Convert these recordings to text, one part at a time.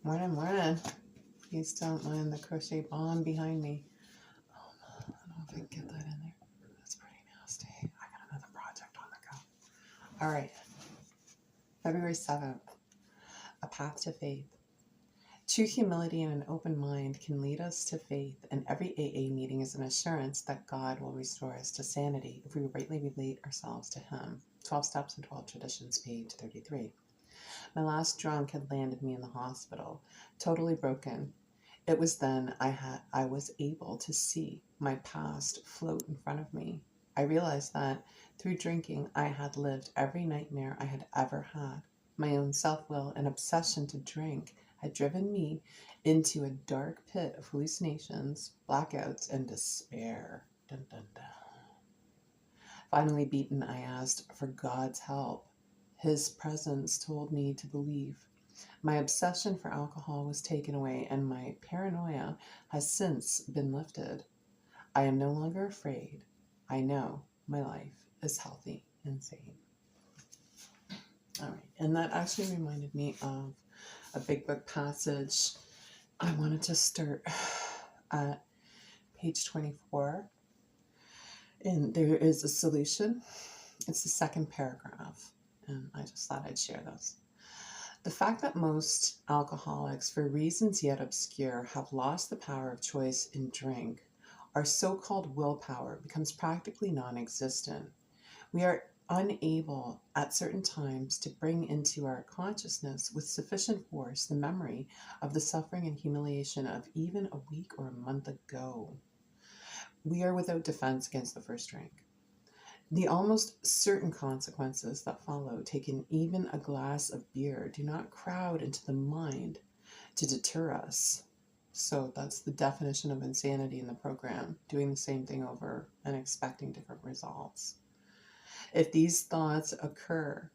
Morning, morning. Please don't mind the crochet bomb behind me. I don't know if I can get that in there. That's pretty nasty. I got another project on the go. All right. February 7th. A path to faith. True humility and an open mind can lead us to faith, and every AA meeting is an assurance that God will restore us to sanity if we rightly relate ourselves to Him. 12 Steps and 12 Traditions, page 33. My last drunk had landed me in the hospital, totally broken. It was then I was able to see my past float in front of me. I realized that through drinking I had lived every nightmare I had ever had. My own self-will and obsession to drink had driven me into a dark pit of hallucinations, blackouts, and despair. Dun, dun, dun. Finally beaten, I asked for God's help. His presence told me to believe. My obsession for alcohol was taken away, and my paranoia has since been lifted. I am no longer afraid. I know my life is healthy and sane. All right, and that actually reminded me of a big book passage. I wanted to start at page 24, and there is a solution. It's the second paragraph, and I just thought I'd share this. The fact that most alcoholics, for reasons yet obscure, have lost the power of choice in drink, our so-called willpower becomes practically non-existent. We are unable at certain times to bring into our consciousness with sufficient force the memory of the suffering and humiliation of even a week or a month ago. We are without defense against the first drink. The almost certain consequences that follow taking even a glass of beer do not crowd into the mind to deter us. So that's the definition of insanity in the program, doing the same thing over and expecting different results. If these thoughts occur,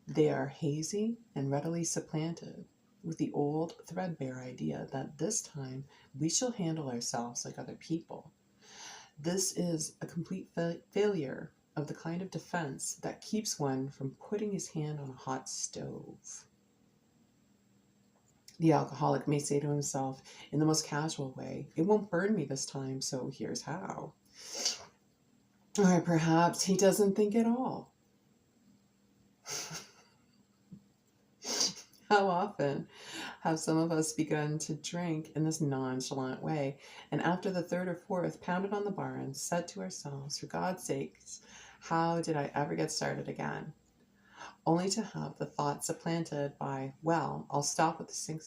they are hazy and readily supplanted with the old threadbare idea that this time we shall handle ourselves like other people. This is a complete failure of the kind of defense that keeps one from putting his hand on a hot stove. The alcoholic may say to himself in the most casual way, "It won't burn me this time, so here's how." Or perhaps he doesn't think at all. How often have some of us begun to drink in this nonchalant way, and after the third or fourth, pounded on the bar and said to ourselves, "For God's sakes, how did I ever get started again?" Only to have the thought supplanted by, "Well, I'll stop with the